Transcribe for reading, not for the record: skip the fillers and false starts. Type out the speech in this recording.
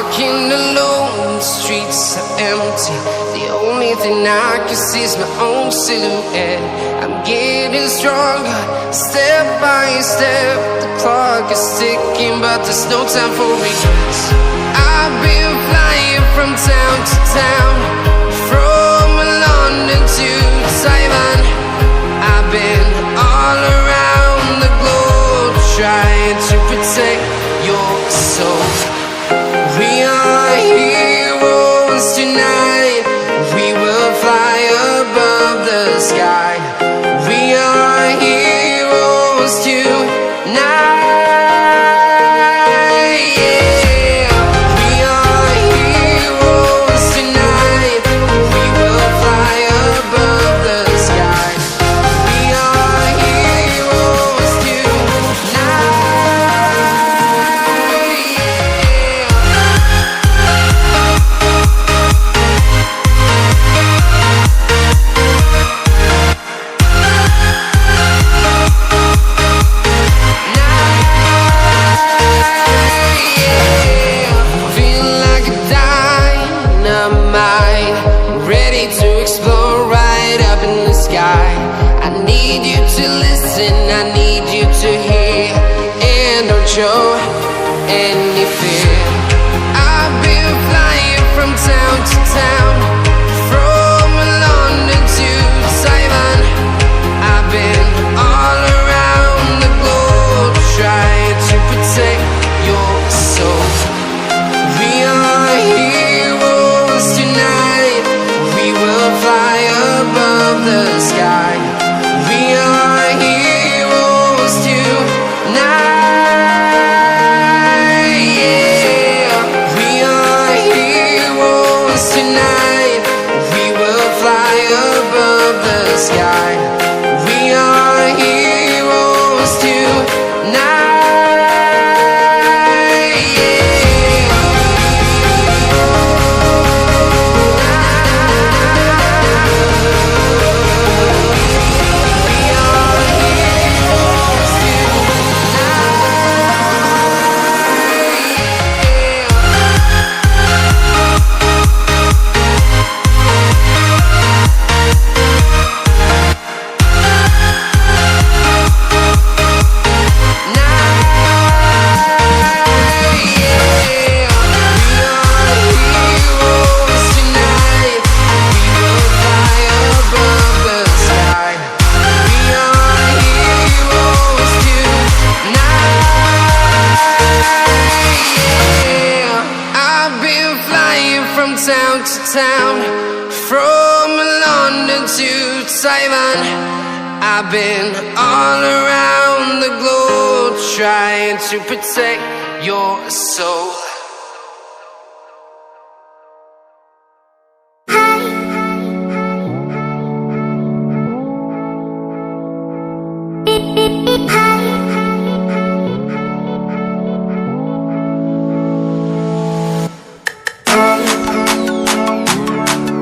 walking alone, the streets are empty. The only thing I can see is my own silhouette. I'm getting stronger, step by step. The clock is ticking, but there's no time for regrets. I've been flying from town to town, from London to Taiwan. I've been all around the globe, trying to protect your soul. We are heroes tonight. We will fly above the sky. We are heroes tonight. Yeah. We are heroes tonight. We will fly above the sky. We are heroes tonight. To explore right up in the sky. I need you to listen, I need you to hear, and don't show any fear. I've been flying from town to town, from London to Taiwan. I've been all around the globe, trying to protect your soul. We are heroes tonight. We will fly above the sky. We are heroes tonight. Yeah. We are heroes tonight. We will fly above the sky. We are heroes tonight. From town to town, from London to Taiwan. I've been all around the globe, trying to protect your soul.